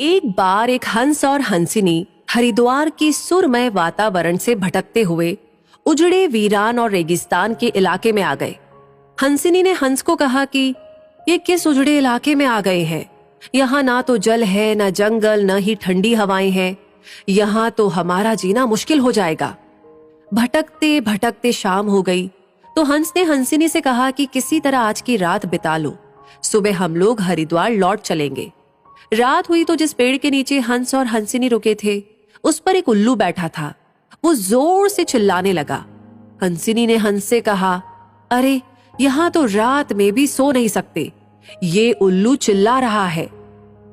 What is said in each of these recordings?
एक बार एक हंस और हंसिनी हरिद्वार की सुरमय वातावरण से भटकते हुए उजड़े वीरान और रेगिस्तान के इलाके में आ गए। हंसिनी ने हंस को कहा कि ये किस उजड़े इलाके में आ गए हैं? यहाँ ना तो जल है, न जंगल, न ही ठंडी हवाएं हैं। यहाँ तो हमारा जीना मुश्किल हो जाएगा। भटकते भटकते शाम हो गई तो हंस ने हंसिनी से कहा कि किसी तरह आज की रात बिता लो, सुबह हम लोग हरिद्वार लौट चलेंगे। रात हुई तो जिस पेड़ के नीचे हंस और हंसिनी रुके थे उस पर एक उल्लू बैठा था। वो जोर से चिल्लाने लगा। हंसिनी ने हंस से कहा, अरे यहाँ तो रात में भी सो नहीं सकते, ये उल्लू चिल्ला रहा है।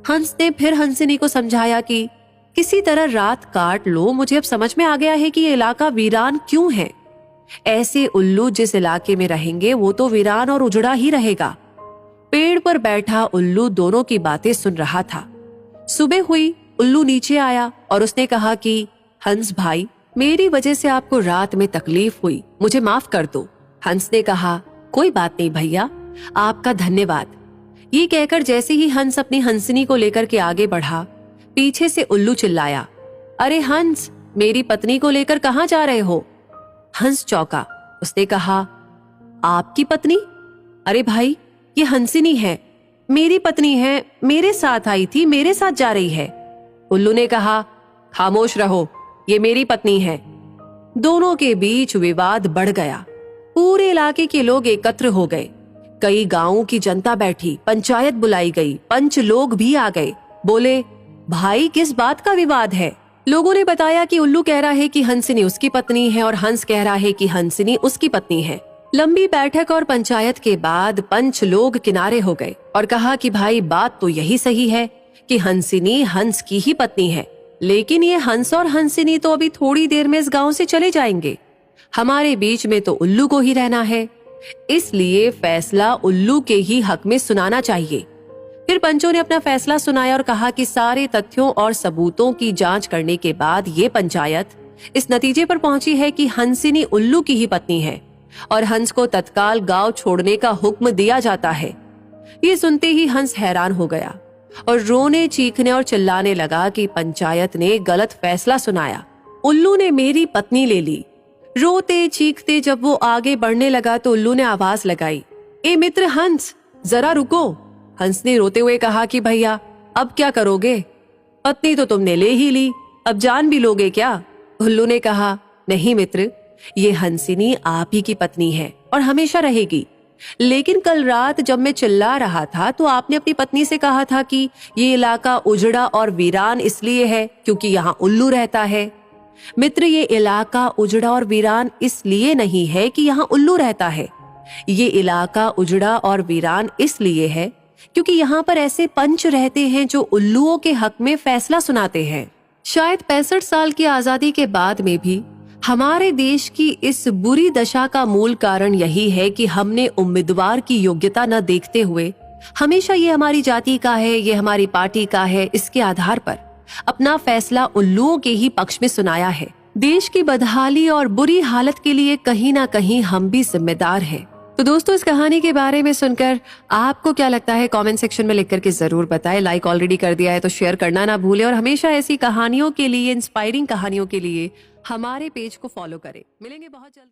हंस ने फिर हंसिनी को समझाया कि किसी तरह रात काट लो, मुझे अब समझ में आ गया है कि ये इलाका वीरान क्यों है। ऐसे उल्लू जिस इलाके में रहेंगे वो तो वीरान और उजड़ा ही रहेगा। पेड़ पर बैठा उल्लू दोनों की बातें सुन रहा था। सुबह हुई, उल्लू नीचे आया और उसने कहा कि हंस भाई, मेरी वजह से आपको रात में तकलीफ हुई, मुझे माफ कर दो। हंस ने कहा, कोई बात नहीं भैया, आपका धन्यवाद। ये कहकर जैसे ही हंस अपनी हंसिनी को लेकर के आगे बढ़ा, पीछे से उल्लू चिल्लाया, अरे हंस, मेरी पत्नी को लेकर कहाँ जा रहे हो? हंस चौंका। उसने कहा, आपकी पत्नी? अरे भाई, ये हंसिनी है, मेरी पत्नी है, मेरे साथ आई थी, मेरे साथ जा रही है। उल्लू ने कहा, खामोश रहो, ये मेरी पत्नी है। दोनों के बीच विवाद बढ़ गया। पूरे इलाके के लोग एकत्र हो गए। कई गांवों की जनता बैठी, पंचायत बुलाई गई, पंच लोग भी आ गए। बोले, भाई किस बात का विवाद है? लोगों ने बताया कि उल्लू कह रहा है कि हंसिनी उसकी पत्नी है और हंस कह रहा है कि हंसिनी उसकी पत्नी है। लंबी बैठक और पंचायत के बाद पंच लोग किनारे हो गए और कहा कि भाई बात तो यही सही है कि हंसिनी हंस की ही पत्नी है, लेकिन ये हंस और हंसिनी तो अभी थोड़ी देर में इस गांव से चले जाएंगे। हमारे बीच में तो उल्लू को ही रहना है, इसलिए फैसला उल्लू के ही हक में सुनाना चाहिए। फिर पंचों ने अपना फैसला सुनाया और कहा कि सारे तथ्यों और सबूतों की जांच करने के बाद ये पंचायत इस नतीजे पर पहुंची है कि हंसिनी उल्लू की ही पत्नी है और हंस को तत्काल गांव छोड़ने का हुक्म दिया जाता है। ये सुनते ही हंस हैरान हो गया और रोने, चीखने और चिल्लाने लगा कि पंचायत ने गलत फैसला सुनाया। उल्लू ने मेरी पत्नी ले ली। रोते चीखते जब वो आगे बढ़ने लगा तो उल्लू ने आवाज लगाई, ए मित्र हंस, जरा रुको। हंस ने रोते हुए कहा कि भैया अब क्या करोगे? पत्नी तो तुमने ले ही ली, अब जान भी लोगे क्या? उल्लू ने कहा, नहीं मित्र, ये हंसिनी आप ही की पत्नी है और हमेशा रहेगी। लेकिन कल रात जब मैं चिल्ला रहा था तो आपने अपनी पत्नी से कहा था कि ये इलाका उजड़ा और वीरान इसलिए है क्योंकि यहाँ उल्लू रहता है। मित्र, ये इलाका उजड़ा और वीरान इसलिए नहीं है कि यहाँ उल्लू रहता है। ये इलाका उजड़ा और वीरान इसलिए है क्योंकि यहाँ पर ऐसे पंच रहते हैं जो उल्लुओं के हक में फैसला सुनाते हैं। शायद 65 साल की आजादी के बाद में भी हमारे देश की इस बुरी दशा का मूल कारण यही है कि हमने उम्मीदवार की योग्यता न देखते हुए हमेशा ये हमारी जाति का है, ये हमारी पार्टी का है, इसके आधार पर अपना फैसला उल्लुओं के ही पक्ष में सुनाया है। देश की बदहाली और बुरी हालत के लिए कहीं ना कहीं हम भी जिम्मेदार हैं। तो दोस्तों, इस कहानी के बारे में सुनकर आपको क्या लगता है कमेंट सेक्शन में लिख करके जरूर बताएं। लाइक ऑलरेडी कर दिया है तो शेयर करना ना भूलें और हमेशा ऐसी कहानियों के लिए, इंस्पायरिंग कहानियों के लिए हमारे पेज को फॉलो करें। मिलेंगे बहुत जल्दी।